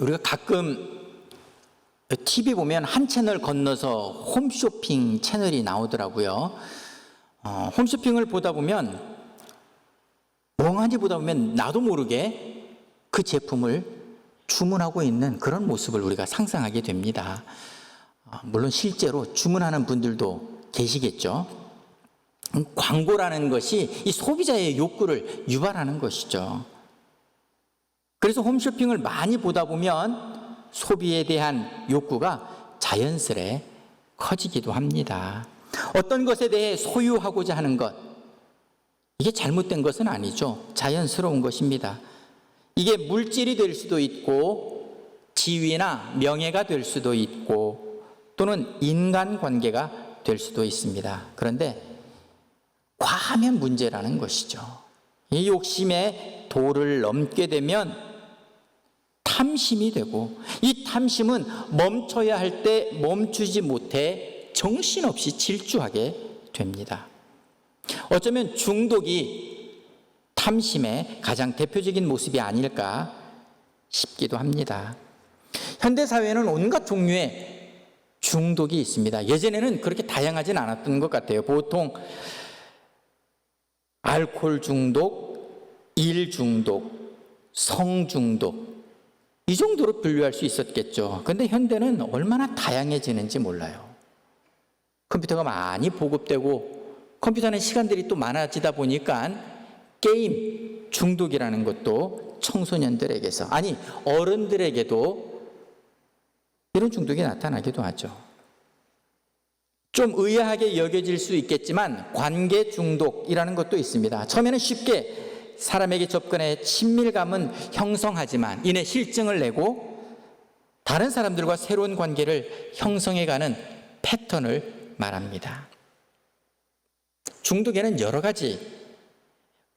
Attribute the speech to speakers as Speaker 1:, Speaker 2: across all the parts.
Speaker 1: 우리가 가끔 TV 보면 한 채널 건너서 홈쇼핑 채널이 나오더라고요. 홈쇼핑을 보다 보면 멍하니 보다 보면 나도 모르게 그 제품을 주문하고 있는 그런 모습을 우리가 상상하게 됩니다. 물론 실제로 주문하는 분들도 계시겠죠. 광고라는 것이 이 소비자의 욕구를 유발하는 것이죠. 그래서 홈쇼핑을 많이 보다 보면 소비에 대한 욕구가 자연스레 커지기도 합니다. 어떤 것에 대해 소유하고자 하는 것, 이게 잘못된 것은 아니죠. 자연스러운 것입니다. 이게 물질이 될 수도 있고 지위나 명예가 될 수도 있고 또는 인간관계가 될 수도 있습니다. 그런데 과하면 문제라는 것이죠. 이 욕심의 도를 넘게 되면 탐심이 되고, 이 탐심은 멈춰야 할 때 멈추지 못해 정신없이 질주하게 됩니다. 어쩌면 중독이 탐심의 가장 대표적인 모습이 아닐까 싶기도 합니다. 현대사회에는 온갖 종류의 중독이 있습니다. 예전에는 그렇게 다양하진 않았던 것 같아요. 보통 알코올 중독, 일 중독, 성 중독, 이 정도로 분류할 수 있었겠죠. 그런데 현대는 얼마나 다양해지는지 몰라요. 컴퓨터가 많이 보급되고 컴퓨터는 시간들이 또 많아지다 보니까 게임 중독이라는 것도 청소년들에게서, 아니 어른들에게도 이런 중독이 나타나기도 하죠. 좀 의아하게 여겨질 수 있겠지만 관계 중독이라는 것도 있습니다. 처음에는 쉽게 사람에게 접근해 친밀감은 형성하지만 이내 실증을 내고 다른 사람들과 새로운 관계를 형성해가는 패턴을 말합니다. 중독에는 여러 가지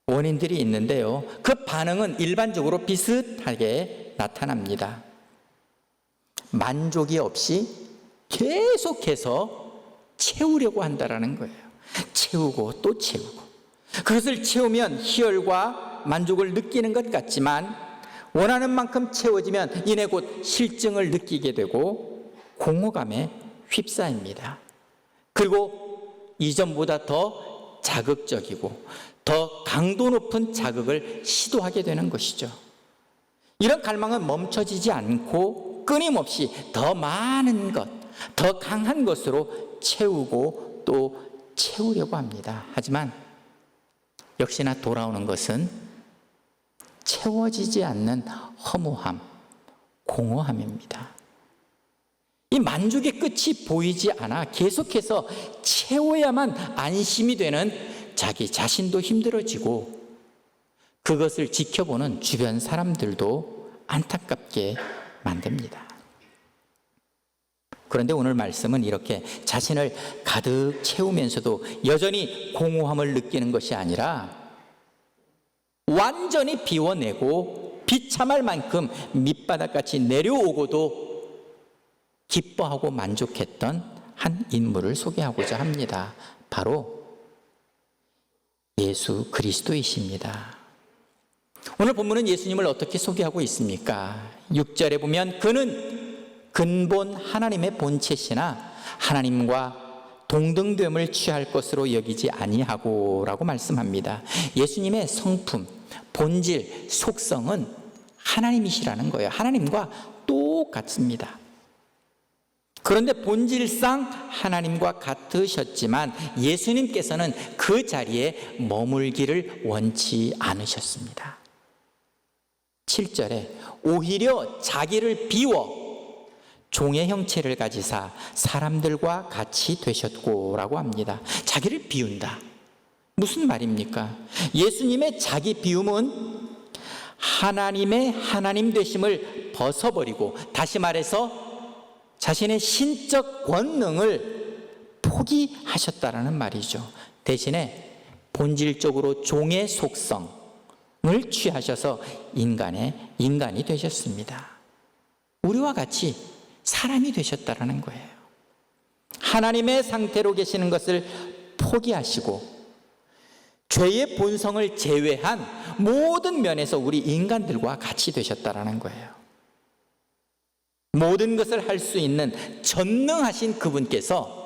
Speaker 1: 원인들이 있는데요. 그 반응은 일반적으로 비슷하게 나타납니다. 만족이 없이 계속해서 채우려고 한다는 거예요. 채우고 또 채우고. 그것을 채우면 희열과 만족을 느끼는 것 같지만 원하는 만큼 채워지면 이내 곧 실증을 느끼게 되고 공허감에 휩싸입니다. 그리고 이전보다 더 자극적이고 더 강도 높은 자극을 시도하게 되는 것이죠. 이런 갈망은 멈춰지지 않고 끊임없이 더 많은 것, 더 강한 것으로 채우고 또 채우려고 합니다. 하지만 역시나 돌아오는 것은 채워지지 않는 허무함, 공허함입니다. 이 만족의 끝이 보이지 않아 계속해서 채워야만 안심이 되는 자기 자신도 힘들어지고 그것을 지켜보는 주변 사람들도 안타깝게 만듭니다. 그런데 오늘 말씀은 이렇게 자신을 가득 채우면서도 여전히 공허함을 느끼는 것이 아니라 완전히 비워내고 비참할 만큼 밑바닥같이 내려오고도 기뻐하고 만족했던 한 인물을 소개하고자 합니다. 바로 예수 그리스도이십니다. 오늘 본문은 예수님을 어떻게 소개하고 있습니까? 6절에 보면 그는 근본 하나님의 본체시나 하나님과 동등됨을 취할 것으로 여기지 아니하고 라고 말씀합니다. 예수님의 성품, 본질, 속성은 하나님이시라는 거예요. 하나님과 똑같습니다. 그런데 본질상 하나님과 같으셨지만 예수님께서는 그 자리에 머물기를 원치 않으셨습니다. 7절에 오히려 자기를 비워 종의 형체를 가지사 사람들과 같이 되셨고 라고 합니다. 자기를 비운다. 무슨 말입니까? 예수님의 자기 비움은 하나님의 하나님 되심을 벗어버리고, 다시 말해서 자신의 신적 권능을 포기하셨다라는 말이죠. 대신에 본질적으로 종의 속성을 취하셔서 인간이 되셨습니다. 우리와 같이 사람이 되셨다라는 거예요. 하나님의 상태로 계시는 것을 포기하시고 죄의 본성을 제외한 모든 면에서 우리 인간들과 같이 되셨다라는 거예요. 모든 것을 할 수 있는 전능하신 그분께서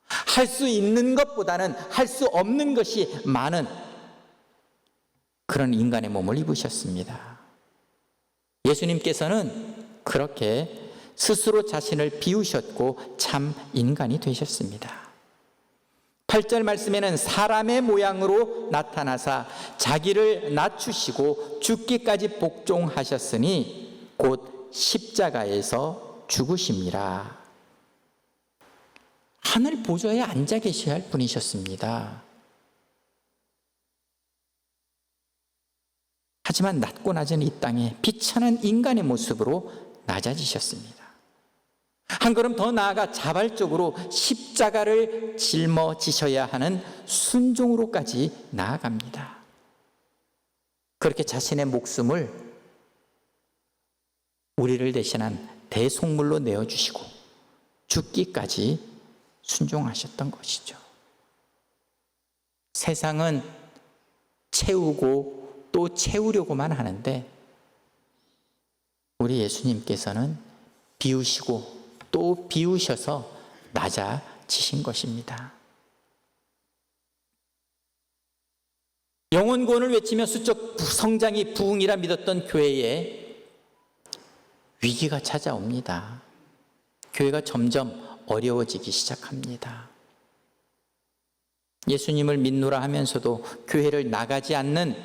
Speaker 1: 할 수 있는 것보다는 할 수 없는 것이 많은 그런 인간의 몸을 입으셨습니다. 예수님께서는 그렇게 스스로 자신을 비우셨고 참 인간이 되셨습니다. 8절 말씀에는 사람의 모양으로 나타나사 자기를 낮추시고 죽기까지 복종하셨으니 곧 십자가에서 죽으심이라. 하늘 보좌에 앉아 계셔야 할 분이셨습니다. 하지만 낮고 낮은 이 땅에 비천한 인간의 모습으로 낮아지셨습니다. 한 걸음 더 나아가 자발적으로 십자가를 짊어지셔야 하는 순종으로까지 나아갑니다. 그렇게 자신의 목숨을 우리를 대신한 대속물로 내어주시고 죽기까지 순종하셨던 것이죠. 세상은 채우고 또 채우려고만 하는데 우리 예수님께서는 비우시고 또 비우셔서 낮아지신 것입니다. 영혼 구원을 외치며 수적 성장이 부흥이라 믿었던 교회에 위기가 찾아옵니다. 교회가 점점 어려워지기 시작합니다. 예수님을 믿노라 하면서도 교회를 나가지 않는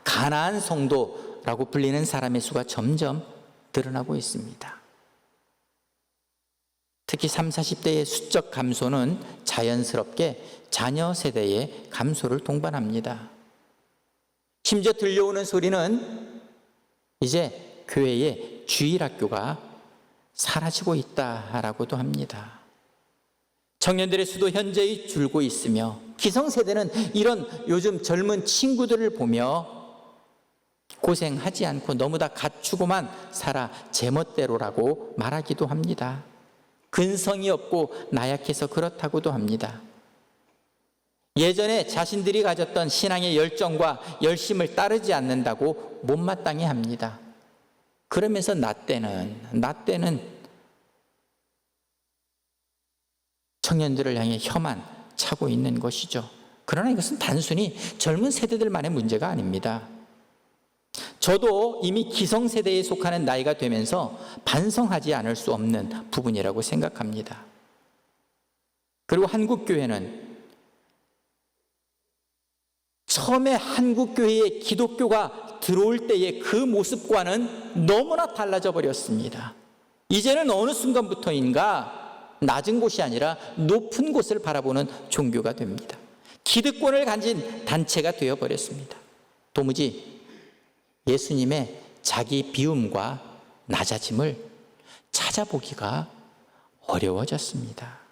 Speaker 1: 가난한 성도라고 불리는 사람의 수가 점점 늘어나고 있습니다. 특히 30, 40대의 수적 감소는 자연스럽게 자녀 세대의 감소를 동반합니다. 심지어 들려오는 소리는 이제 교회의 주일학교가 사라지고 있다라고도 합니다. 청년들의 수도 현저히 줄고 있으며 기성세대는 이런 요즘 젊은 친구들을 보며 고생하지 않고 너무 다 갖추고만 살아 제멋대로라고 말하기도 합니다. 근성이 없고 나약해서 그렇다고도 합니다. 예전에 자신들이 가졌던 신앙의 열정과 열심을 따르지 않는다고 못마땅해 합니다. 그러면서 나 때는 청년들을 향해 혀만 차고 있는 것이죠. 그러나 이것은 단순히 젊은 세대들만의 문제가 아닙니다. 저도 이미 기성세대에 속하는 나이가 되면서 반성하지 않을 수 없는 부분이라고 생각합니다. 그리고 한국교회는 처음에 한국교회에 기독교가 들어올 때의 그 모습과는 너무나 달라져 버렸습니다. 이제는 어느 순간부터인가 낮은 곳이 아니라 높은 곳을 바라보는 종교가 됩니다. 기득권을 가진 단체가 되어버렸습니다. 도무지 예수님의 자기 비움과 낮아짐을 찾아보기가 어려워졌습니다.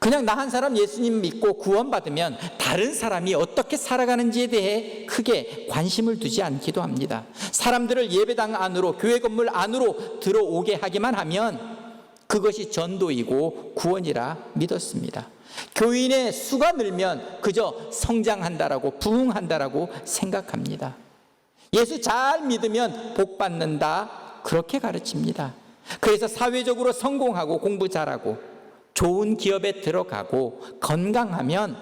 Speaker 1: 그냥 나 한 사람 예수님 믿고 구원받으면 다른 사람이 어떻게 살아가는지에 대해 크게 관심을 두지 않기도 합니다. 사람들을 예배당 안으로, 교회 건물 안으로 들어오게 하기만 하면 그것이 전도이고 구원이라 믿었습니다. 교인의 수가 늘면 그저 성장한다라고, 부흥한다라고 생각합니다. 예수 잘 믿으면 복 받는다, 그렇게 가르칩니다. 그래서 사회적으로 성공하고 공부 잘하고 좋은 기업에 들어가고 건강하면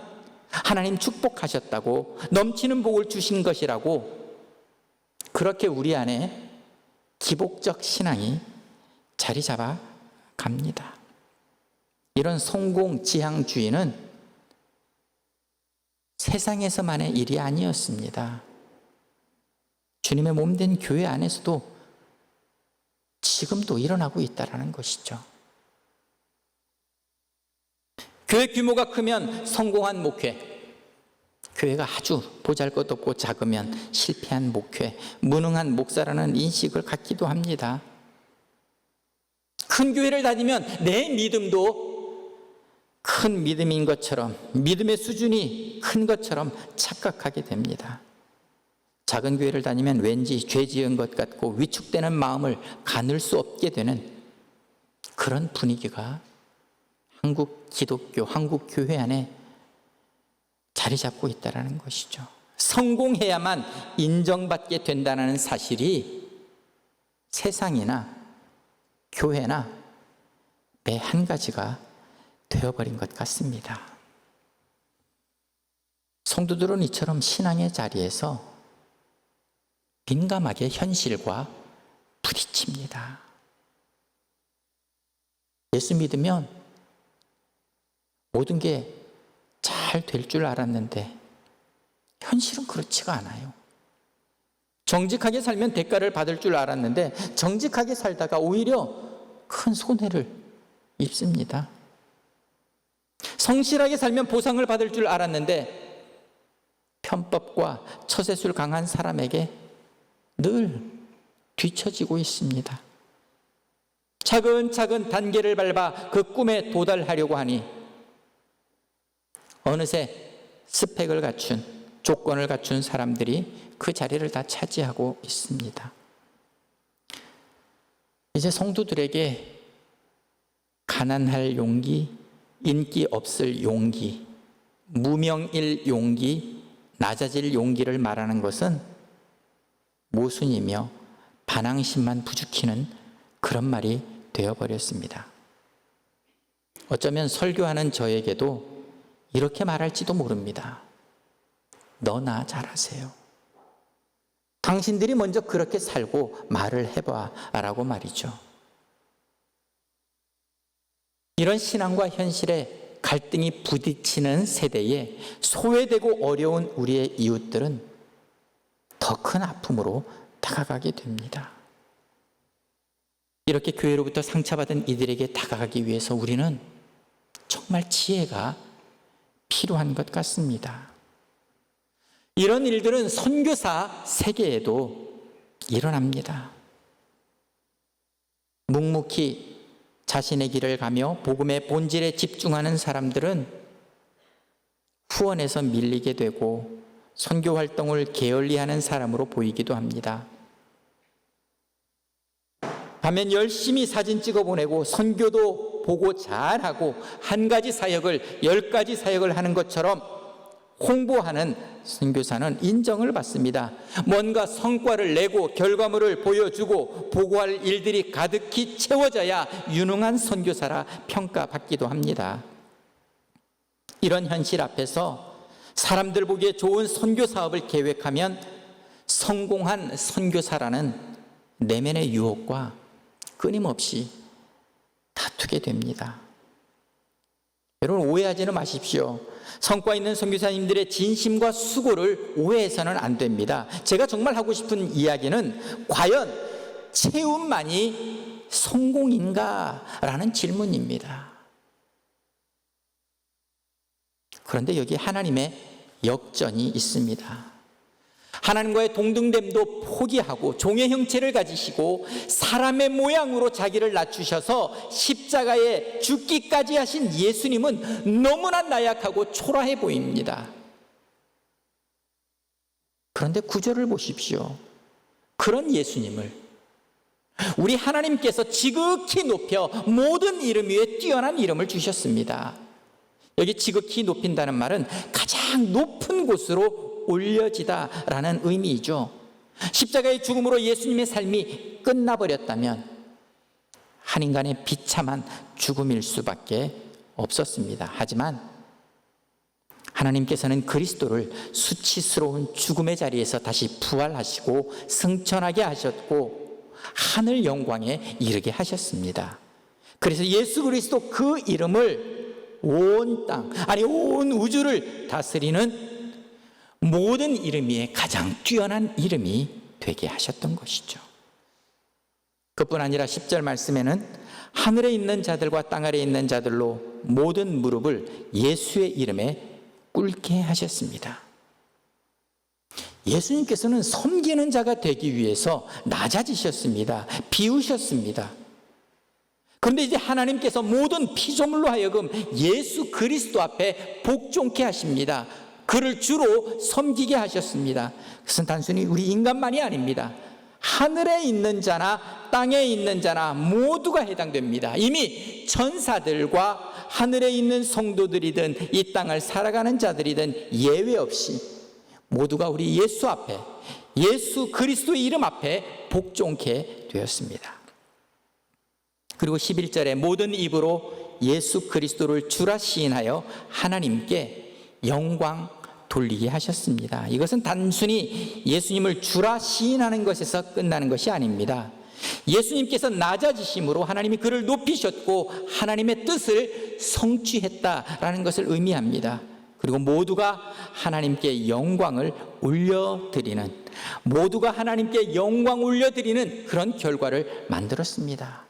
Speaker 1: 하나님 축복하셨다고, 넘치는 복을 주신 것이라고, 그렇게 우리 안에 기복적 신앙이 자리 잡아 갑니다. 이런 성공지향주의는 세상에서만의 일이 아니었습니다. 주님의 몸된 교회 안에서도 지금도 일어나고 있다는 것이죠. 교회 규모가 크면 성공한 목회, 교회가 아주 보잘것없고 작으면 실패한 목회, 무능한 목사라는 인식을 갖기도 합니다. 큰 교회를 다니면 내 믿음도 큰 믿음인 것처럼, 믿음의 수준이 큰 것처럼 착각하게 됩니다. 작은 교회를 다니면 왠지 죄 지은 것 같고 위축되는 마음을 가눌 수 없게 되는 그런 분위기가 한국 기독교, 한국 교회 안에 자리 잡고 있다는 것이죠. 성공해야만 인정받게 된다는 사실이 세상이나 교회나 매 한 가지가 되어버린 것 같습니다. 성도들은 이처럼 신앙의 자리에서 민감하게 현실과 부딪힙니다. 예수 믿으면 모든 게 잘 될 줄 알았는데 현실은 그렇지가 않아요. 정직하게 살면 대가를 받을 줄 알았는데 정직하게 살다가 오히려 큰 손해를 입습니다. 성실하게 살면 보상을 받을 줄 알았는데 편법과 처세술 강한 사람에게 늘 뒤처지고 있습니다. 차근차근 단계를 밟아 그 꿈에 도달하려고 하니 어느새 스펙을 갖춘, 조건을 갖춘 사람들이 그 자리를 다 차지하고 있습니다. 이제 성도들에게 가난할 용기, 인기 없을 용기, 무명일 용기, 낮아질 용기를 말하는 것은 모순이며 반항심만 부추기는 그런 말이 되어버렸습니다. 어쩌면 설교하는 저에게도 이렇게 말할지도 모릅니다. 너나 잘하세요. 당신들이 먼저 그렇게 살고 말을 해봐 라고 말이죠. 이런 신앙과 현실에 갈등이 부딪히는 세대에 소외되고 어려운 우리의 이웃들은 더 큰 아픔으로 다가가게 됩니다. 이렇게 교회로부터 상처받은 이들에게 다가가기 위해서 우리는 정말 지혜가 필요한 것 같습니다. 이런 일들은 선교사 세계에도 일어납니다. 묵묵히 자신의 길을 가며 복음의 본질에 집중하는 사람들은 후원에서 밀리게 되고 선교 활동을 게을리하는 사람으로 보이기도 합니다. 반면 열심히 사진 찍어 보내고 선교도 보고 잘하고 한 가지 사역을 10가지 사역을 하는 것처럼 홍보하는 선교사는 인정을 받습니다. 뭔가 성과를 내고 결과물을 보여주고 보고할 일들이 가득히 채워져야 유능한 선교사라 평가받기도 합니다. 이런 현실 앞에서 사람들 보기에 좋은 선교 사업을 계획하면 성공한 선교사라는 내면의 유혹과 끊임없이 다투게 됩니다. 여러분, 오해하지는 마십시오. 성과 있는 선교사님들의 진심과 수고를 오해해서는 안 됩니다. 제가 정말 하고 싶은 이야기는 과연 채움만이 성공인가? 라는 질문입니다. 그런데 여기 하나님의 역전이 있습니다. 하나님과의 동등됨도 포기하고 종의 형체를 가지시고 사람의 모양으로 자기를 낮추셔서 십자가에 죽기까지 하신 예수님은 너무나 나약하고 초라해 보입니다. 그런데 구절을 보십시오. 그런 예수님을 우리 하나님께서 지극히 높여 모든 이름 위에 뛰어난 이름을 주셨습니다. 여기 지극히 높인다는 말은 가장 높은 곳으로 올려지다라는 의미이죠. 십자가의 죽음으로 예수님의 삶이 끝나버렸다면 한 인간의 비참한 죽음일 수밖에 없었습니다. 하지만 하나님께서는 그리스도를 수치스러운 죽음의 자리에서 다시 부활하시고 승천하게 하셨고 하늘 영광에 이르게 하셨습니다. 그래서 예수 그리스도 그 이름을 온 땅, 아니 온 우주를 다스리는 모든 이름 위에 가장 뛰어난 이름이 되게 하셨던 것이죠. 그뿐 아니라 10절 말씀에는 하늘에 있는 자들과 땅 아래에 있는 자들로 모든 무릎을 예수의 이름에 꿇게 하셨습니다. 예수님께서는 섬기는 자가 되기 위해서 낮아지셨습니다. 비우셨습니다. 그런데 이제 하나님께서 모든 피조물로 하여금 예수 그리스도 앞에 복종케 하십니다. 그를 주로 섬기게 하셨습니다. 그것은 단순히 우리 인간만이 아닙니다. 하늘에 있는 자나 땅에 있는 자나 모두가 해당됩니다. 이미 천사들과 하늘에 있는 성도들이든 이 땅을 살아가는 자들이든 예외 없이 모두가 우리 예수 앞에, 예수 그리스도의 이름 앞에 복종케 되었습니다. 그리고 11절에 모든 입으로 예수 그리스도를 주라 시인하여 하나님께 영광 돌리게 하셨습니다. 이것은 단순히 예수님을 주라 시인하는 것에서 끝나는 것이 아닙니다. 예수님께서 낮아지심으로 하나님이 그를 높이셨고 하나님의 뜻을 성취했다라는 것을 의미합니다. 그리고 모두가 하나님께 영광을 올려드리는, 모두가 하나님께 영광 올려드리는 그런 결과를 만들었습니다.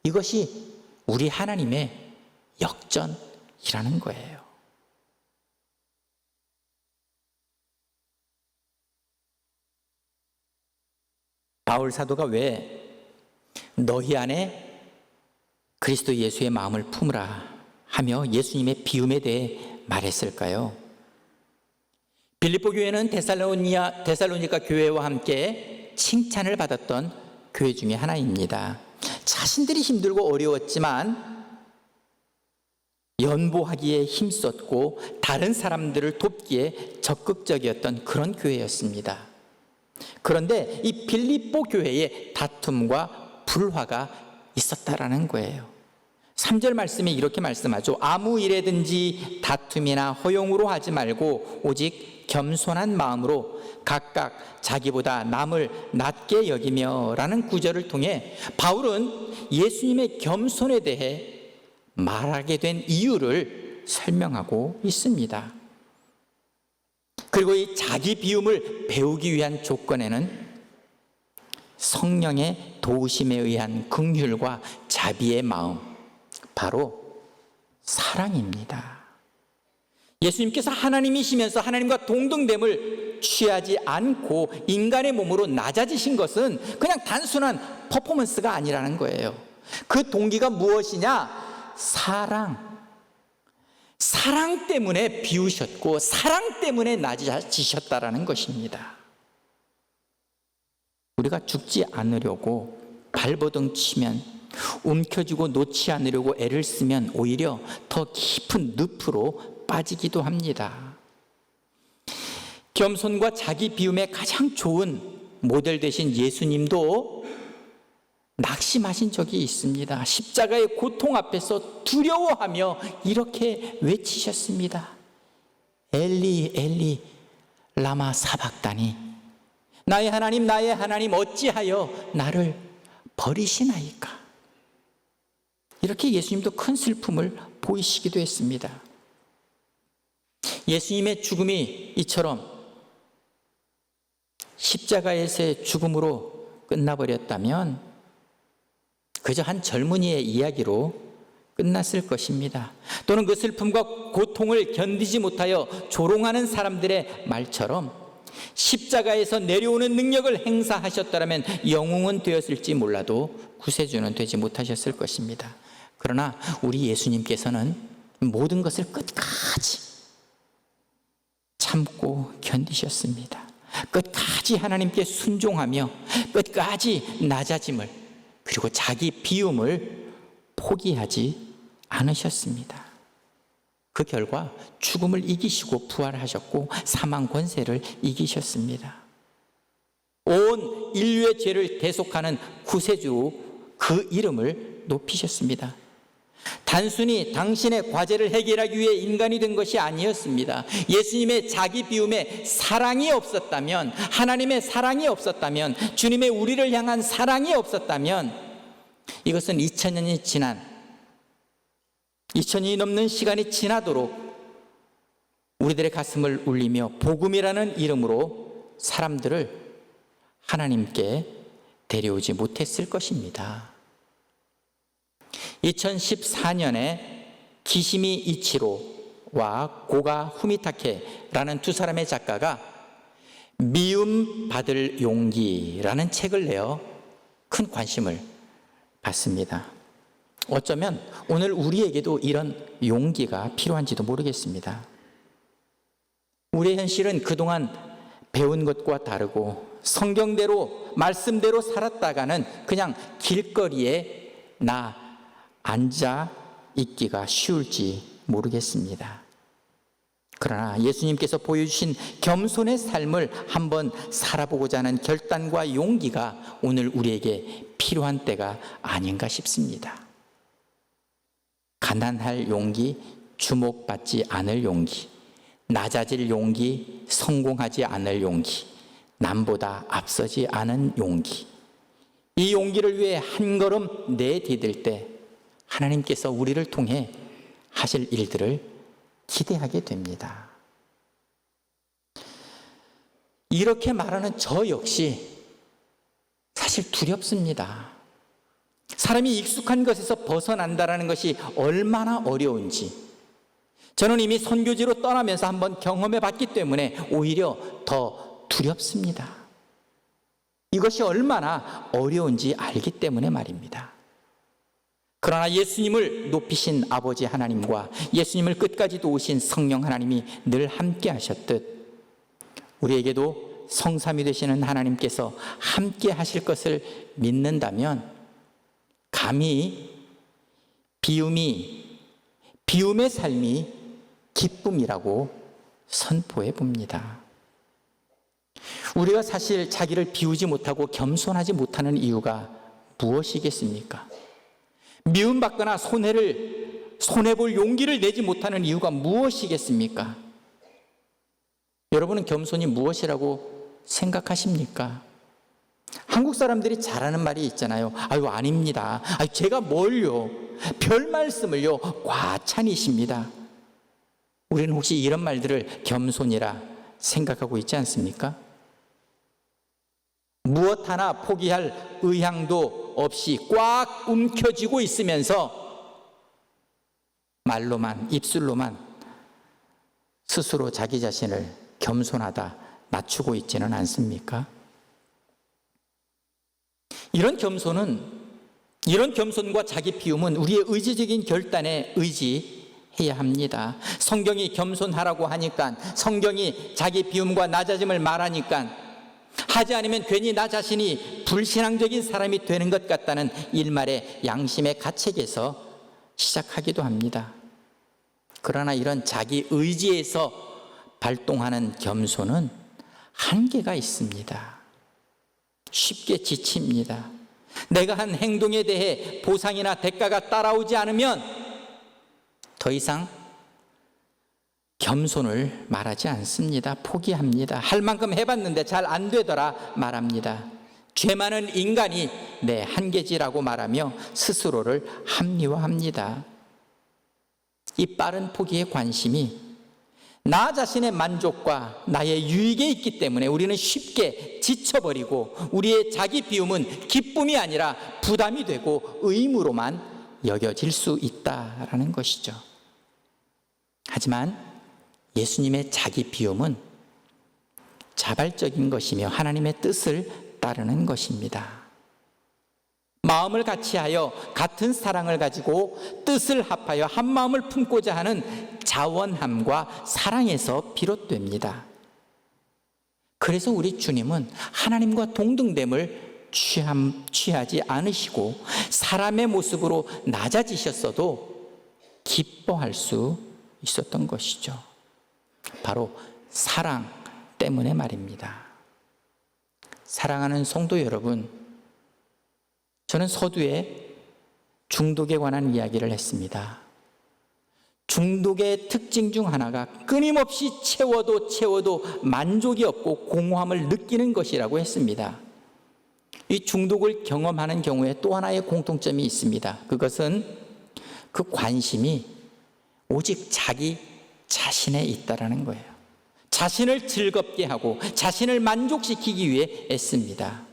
Speaker 1: 이것이 우리 하나님의 역전이라는 거예요. 바울 사도가 왜 너희 안에 그리스도 예수의 마음을 품으라 하며 예수님의 비움에 대해 말했을까요? 빌립보 교회는 데살로니가 교회와 함께 칭찬을 받았던 교회 중에 하나입니다. 자신들이 힘들고 어려웠지만 연보하기에 힘썼고 다른 사람들을 돕기에 적극적이었던 그런 교회였습니다. 그런데 이 빌립보 교회에 다툼과 불화가 있었다라는 거예요. 3절 말씀에 이렇게 말씀하죠. 아무 일에든지 다툼이나 허용으로 하지 말고 오직 겸손한 마음으로 각각 자기보다 남을 낮게 여기며 라는 구절을 통해 바울은 예수님의 겸손에 대해 말하게 된 이유를 설명하고 있습니다. 그리고 이 자기 비움을 배우기 위한 조건에는 성령의 도우심에 의한 긍휼과 자비의 마음, 바로 사랑입니다. 예수님께서 하나님이시면서 하나님과 동등됨을 취하지 않고 인간의 몸으로 낮아지신 것은 그냥 단순한 퍼포먼스가 아니라는 거예요. 그 동기가 무엇이냐? 사랑 때문에 비우셨고 사랑 때문에 낮아지셨다라는 것입니다. 우리가 죽지 않으려고 발버둥 치면, 움켜쥐고 놓지 않으려고 애를 쓰면 오히려 더 깊은 늪으로 빠지기도 합니다. 겸손과 자기 비움의 가장 좋은 모델 되신 예수님도 낙심하신 적이 있습니다. 십자가의 고통 앞에서 두려워하며 이렇게 외치셨습니다. 엘리 엘리 라마 사박다니, 나의 하나님 어찌하여 나를 버리시나이까. 이렇게 예수님도 큰 슬픔을 보이시기도 했습니다. 예수님의 죽음이 이처럼 십자가에서의 죽음으로 끝나버렸다면 그저 한 젊은이의 이야기로 끝났을 것입니다. 또는 그 슬픔과 고통을 견디지 못하여 조롱하는 사람들의 말처럼 십자가에서 내려오는 능력을 행사하셨다면 영웅은 되었을지 몰라도 구세주는 되지 못하셨을 것입니다. 그러나 우리 예수님께서는 모든 것을 끝까지 참고 견디셨습니다. 끝까지 하나님께 순종하며 끝까지 낮아짐을, 그리고 자기 비움을 포기하지 않으셨습니다. 그 결과 죽음을 이기시고 부활하셨고 사망 권세를 이기셨습니다. 온 인류의 죄를 대속하는 구세주, 그 이름을 높이셨습니다. 단순히 당신의 과제를 해결하기 위해 인간이 된 것이 아니었습니다. 예수님의 자기 비움에 사랑이 없었다면, 하나님의 사랑이 없었다면, 주님의 우리를 향한 사랑이 없었다면 이것은 2000년이 넘는 시간이 지나도록 우리들의 가슴을 울리며 복음이라는 이름으로 사람들을 하나님께 데려오지 못했을 것입니다. 2014년에 기시미 이치로와 고가 후미타케라는 두 사람의 작가가 미움 받을 용기라는 책을 내어 큰 관심을 받습니다. 어쩌면 오늘 우리에게도 이런 용기가 필요한지도 모르겠습니다. 우리의 현실은 그동안 배운 것과 다르고 성경대로 말씀대로 살았다가는 그냥 길거리에 앉아 있기가 쉬울지 모르겠습니다. 그러나 예수님께서 보여주신 겸손의 삶을 한번 살아보고자 하는 결단과 용기가 오늘 우리에게 필요한 때가 아닌가 싶습니다. 가난할 용기, 주목받지 않을 용기, 낮아질 용기, 성공하지 않을 용기, 남보다 앞서지 않은 용기. 이 용기를 위해 한 걸음 내디딜 때 하나님께서 우리를 통해 하실 일들을 기대하게 됩니다. 이렇게 말하는 저 역시 사실 두렵습니다. 사람이 익숙한 것에서 벗어난다는 것이 얼마나 어려운지 저는 이미 선교지로 떠나면서 한번 경험해 봤기 때문에 오히려 더 두렵습니다. 이것이 얼마나 어려운지 알기 때문에 말입니다. 그러나 예수님을 높이신 아버지 하나님과 예수님을 끝까지 도우신 성령 하나님이 늘 함께 하셨듯 우리에게도 성삼위 되시는 하나님께서 함께 하실 것을 믿는다면 감히 비움의 삶이 기쁨이라고 선포해 봅니다. 우리가 사실 자기를 비우지 못하고 겸손하지 못하는 이유가 무엇이겠습니까? 미움받거나 손해볼 용기를 내지 못하는 이유가 무엇이겠습니까? 여러분은 겸손이 무엇이라고 생각하십니까? 한국 사람들이 잘하는 말이 있잖아요. 아유, 아닙니다. 아유, 제가 뭘요? 별 말씀을요. 과찬이십니다. 우리는 혹시 이런 말들을 겸손이라 생각하고 있지 않습니까? 무엇 하나 포기할 의향도 없이 꽉 움켜쥐고 있으면서 말로만, 입술로만 스스로 자기 자신을 겸손하다 낮추고 있지는 않습니까? 이런 겸손과 자기 비움은 우리의 의지적인 결단에 의지해야 합니다. 성경이 겸손하라고 하니까, 성경이 자기 비움과 낮아짐을 말하니까 하지 않으면 괜히 나 자신이 불신앙적인 사람이 되는 것 같다는 일말의 양심의 가책에서 시작하기도 합니다. 그러나 이런 자기 의지에서 발동하는 겸손은 한계가 있습니다. 쉽게 지칩니다. 내가 한 행동에 대해 보상이나 대가가 따라오지 않으면 더 이상 겸손을 말하지 않습니다. 포기합니다. 할 만큼 해봤는데 잘 안 되더라 말합니다. 죄 많은 인간이 내 한계지라고 말하며 스스로를 합리화합니다. 이 빠른 포기의 관심이 나 자신의 만족과 나의 유익에 있기 때문에 우리는 쉽게 지쳐버리고 우리의 자기 비움은 기쁨이 아니라 부담이 되고 의무로만 여겨질 수 있다라는 것이죠. 하지만 예수님의 자기 비움은 자발적인 것이며 하나님의 뜻을 따르는 것입니다. 마음을 같이하여 같은 사랑을 가지고 뜻을 합하여 한 마음을 품고자 하는 자원함과 사랑에서 비롯됩니다. 그래서 우리 주님은 하나님과 동등됨을 취하지 않으시고 사람의 모습으로 낮아지셨어도 기뻐할 수 있었던 것이죠. 바로 사랑 때문에 말입니다. 사랑하는 성도 여러분, 저는 서두에 중독에 관한 이야기를 했습니다. 중독의 특징 중 하나가 끊임없이 채워도 만족이 없고 공허함을 느끼는 것이라고 했습니다. 이 중독을 경험하는 경우에 또 하나의 공통점이 있습니다. 그것은 그 관심이 오직 자기 자신에 있다라는 거예요. 자신을 즐겁게 하고 자신을 만족시키기 위해 애씁니다.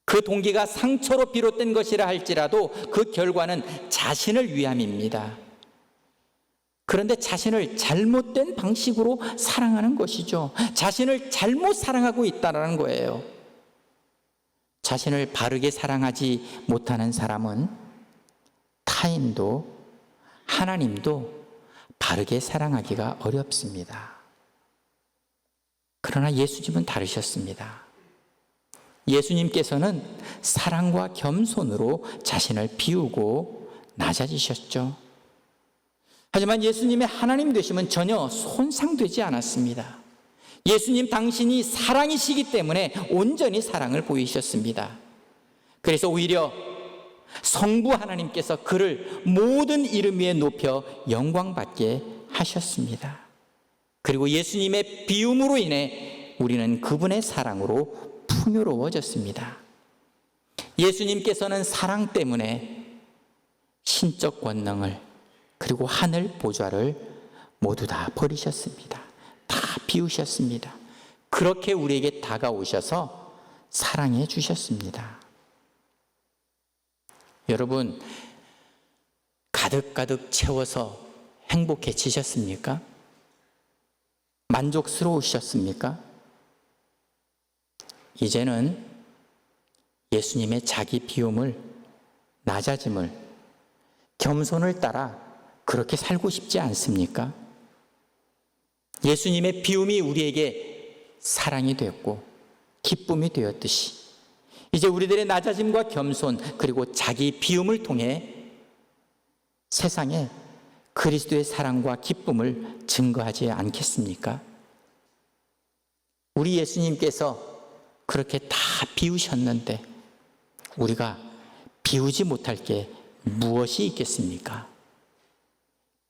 Speaker 1: 그 동기가 상처로 비롯된 것이라 할지라도 그 결과는 자신을 위함입니다. 그런데 자신을 잘못된 방식으로 사랑하는 것이죠. 자신을 잘못 사랑하고 있다는 거예요. 자신을 바르게 사랑하지 못하는 사람은 타인도 하나님도 바르게 사랑하기가 어렵습니다. 그러나 예수님은 다르셨습니다. 예수님께서는 사랑과 겸손으로 자신을 비우고 낮아지셨죠. 하지만 예수님의 하나님 되심은 전혀 손상되지 않았습니다. 예수님 당신이 사랑이시기 때문에 온전히 사랑을 보이셨습니다. 그래서 오히려 성부 하나님께서 그를 모든 이름 위에 높여 영광받게 하셨습니다. 그리고 예수님의 비움으로 인해 우리는 그분의 사랑으로 풍요로워졌습니다. 예수님께서는 사랑 때문에 신적 권능을 그리고 하늘 보좌를 모두 다 버리셨습니다. 다 비우셨습니다. 그렇게 우리에게 다가오셔서 사랑해 주셨습니다. 여러분, 가득가득 채워서 행복해지셨습니까? 만족스러우셨습니까? 이제는 예수님의 자기 비움을, 낮아짐을, 겸손을 따라 그렇게 살고 싶지 않습니까? 예수님의 비움이 우리에게 사랑이 되었고 기쁨이 되었듯이 이제 우리들의 낮아짐과 겸손 그리고 자기 비움을 통해 세상에 그리스도의 사랑과 기쁨을 증거하지 않겠습니까? 우리 예수님께서 그렇게 다 비우셨는데 우리가 비우지 못할 게 무엇이 있겠습니까?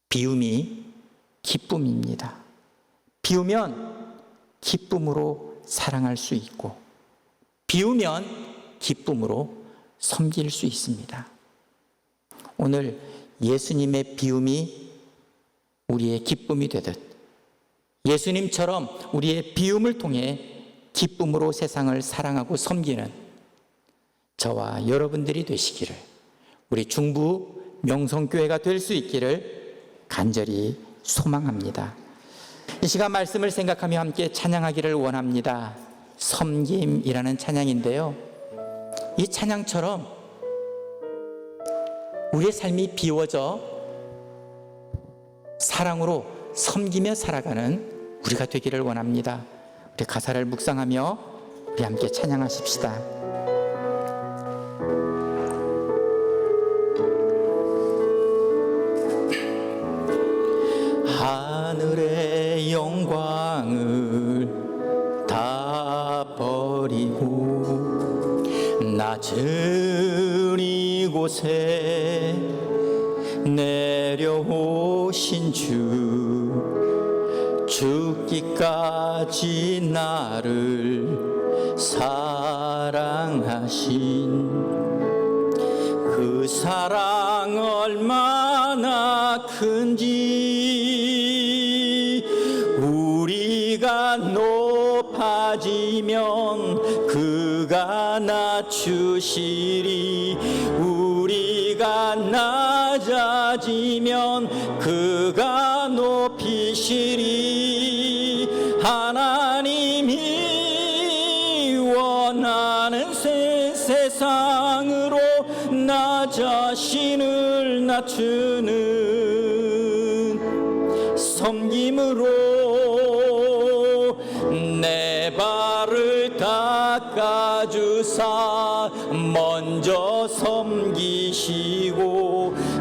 Speaker 1: 비움이 기쁨입니다. 비우면 기쁨으로 사랑할 수 있고 비우면 기쁨으로 섬길 수 있습니다. 오늘 예수님의 비움이 우리의 기쁨이 되듯 예수님처럼 우리의 비움을 통해 기쁨으로 세상을 사랑하고 섬기는 저와 여러분들이 되시기를, 우리 중부 명성교회가 될 수 있기를 간절히 소망합니다. 이 시간 말씀을 생각하며 함께 찬양하기를 원합니다. 섬김이라는 찬양인데요, 이 찬양처럼 우리의 삶이 비워져 사랑으로 섬기며 살아가는 우리가 되기를 원합니다. 우리 가사를 묵상하며 우리 함께 찬양하십시다. 하늘의 영광을 다 버리고 낮은 이곳에 내려오신 주, 죽기까지 나를 사랑하신 그 사랑 얼마나 큰지, 우리가 높아지면 그가 낮추시리, 우리가 낮아지면 그가 높이시리. 하나님이 원하는 세상으로 나 자신을 낮추는 섬김으로 내 발을 닦아주사 먼저 섬기시고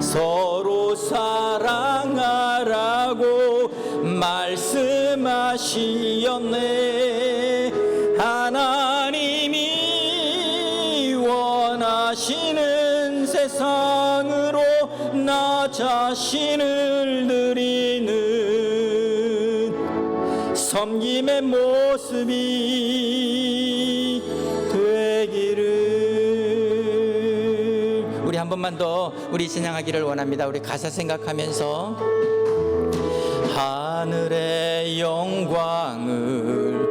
Speaker 1: 서로 사랑하라고 말씀하시었네. 하나님이 원하시는 세상으로 나 자신을 드리는 섬김의 모습이 되기를. 우리 한 번만 더 우리 찬양하기를 원합니다. 우리 가사 생각하면서 하늘의 영광을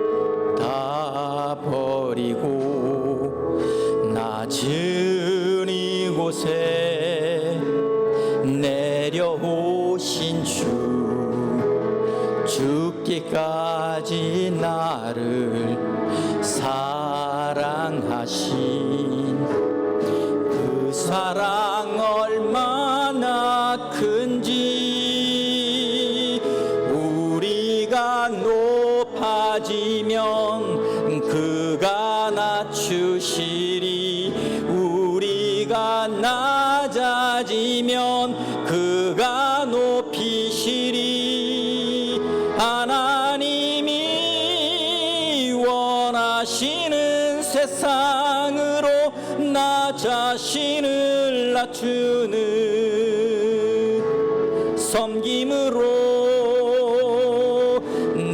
Speaker 1: 다 버리고 낮은 이곳에 내려오신 주, 죽기까지 나를 사랑하신 그 사랑 얼마나 큰지, 우리가 높아지면 그가 낮추시리, 우리가 낮아지면 그가 높이시리. 하나님이 원하시는 세상으로 나 나 자신을 낮추는 섬김으로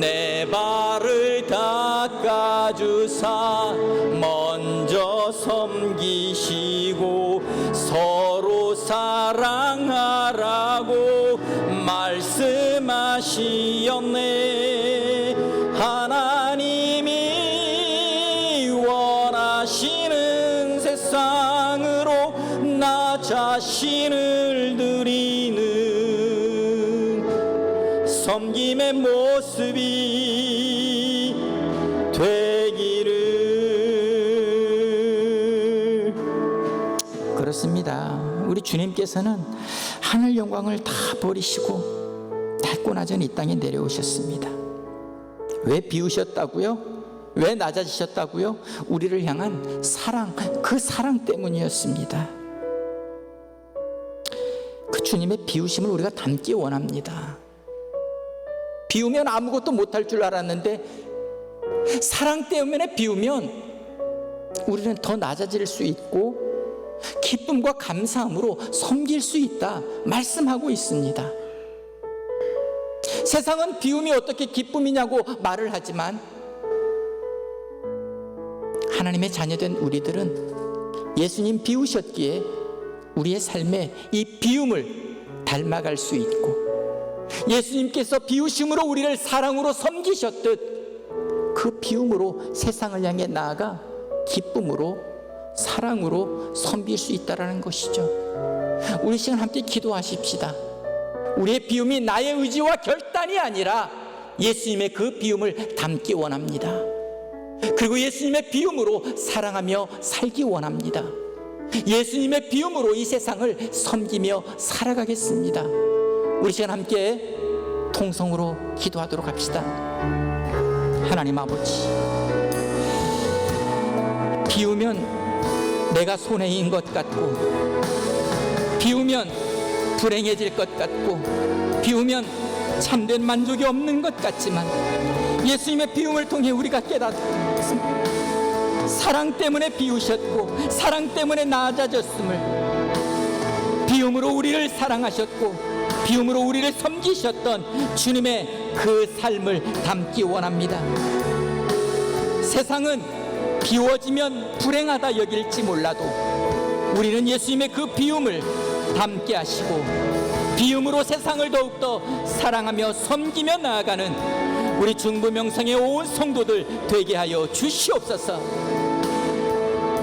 Speaker 1: 내 발을 닦아주사 먼저 섬기시고 서로 사랑하라고 말씀하시었네. 하나님이 원하시는 세상으로 나 자신을 드리는 섬김의 모습이 되기를. 그렇습니다. 우리 주님께서는 하늘 영광을 다 버리시고 닳고 낮은 이 땅에 내려오셨습니다. 왜 비우셨다고요? 왜 낮아지셨다고요? 우리를 향한 사랑, 그 사랑 때문이었습니다. 그 주님의 비우심을 우리가 담기 원합니다. 비우면 아무것도 못할 줄 알았는데 사랑 때문에 비우면 우리는 더 낮아질 수 있고 기쁨과 감사함으로 섬길 수 있다 말씀하고 있습니다. 세상은 비움이 어떻게 기쁨이냐고 말을 하지만 하나님의 자녀된 우리들은 예수님 비우셨기에 우리의 삶에 이 비움을 닮아갈 수 있고 예수님께서 비우심으로 우리를 사랑으로 섬기셨듯 그 비움으로 세상을 향해 나아가 기쁨으로 사랑으로 섬길 수 있다는 것이죠. 우리 시간 함께 기도하십시다. 우리의 비움이 나의 의지와 결단이 아니라 예수님의 그 비움을 담기 원합니다. 그리고 예수님의 비움으로 사랑하며 살기 원합니다. 예수님의 비움으로 이 세상을 섬기며 살아가겠습니다. 우리 시간 함께 통성으로 기도하도록 합시다. 하나님 아버지, 비우면 내가 손해인 것 같고 비우면 불행해질 것 같고 비우면 참된 만족이 없는 것 같지만 예수님의 비움을 통해 우리가 깨닫습니다. 사랑 때문에 비우셨고 사랑 때문에 낮아졌음을, 비움으로 우리를 사랑하셨고 비움으로 우리를 섬기셨던 주님의 그 삶을 담기 원합니다. 세상은 비워지면 불행하다 여길지 몰라도 우리는 예수님의 그 비움을 담게 하시고 비움으로 세상을 더욱더 사랑하며 섬기며 나아가는 우리 중부명성의 온 성도들 되게 하여 주시옵소서.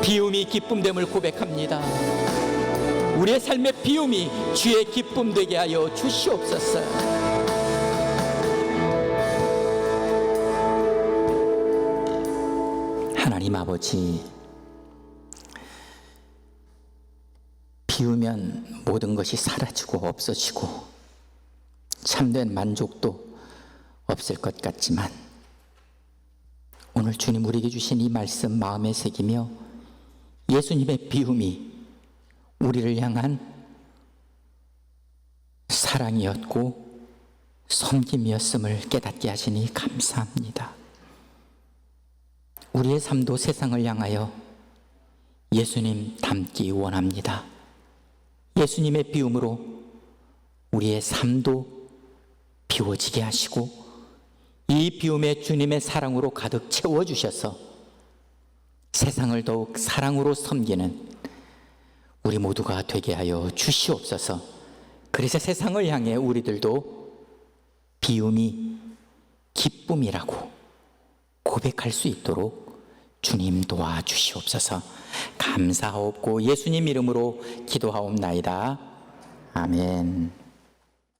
Speaker 1: 비움이 기쁨됨을 고백합니다. 우리의 삶의 비움이 주의 기쁨 되게 하여 주시옵소서. 하나님 아버지, 비우면 모든 것이 사라지고 없어지고 참된 만족도 없을 것 같지만 오늘 주님 우리에게 주신 이 말씀 마음에 새기며 예수님의 비움이 우리를 향한 사랑이었고 섬김이었음을 깨닫게 하시니 감사합니다. 우리의 삶도 세상을 향하여 예수님 닮기 원합니다. 예수님의 비움으로 우리의 삶도 비워지게 하시고 이 비움에 주님의 사랑으로 가득 채워주셔서 세상을 더욱 사랑으로 섬기는 우리 모두가 되게 하여 주시옵소서. 그래서 세상을 향해 우리들도 비움이 기쁨이라고 고백할 수 있도록 주님 도와주시옵소서. 감사하옵고 예수님 이름으로 기도하옵나이다. 아멘.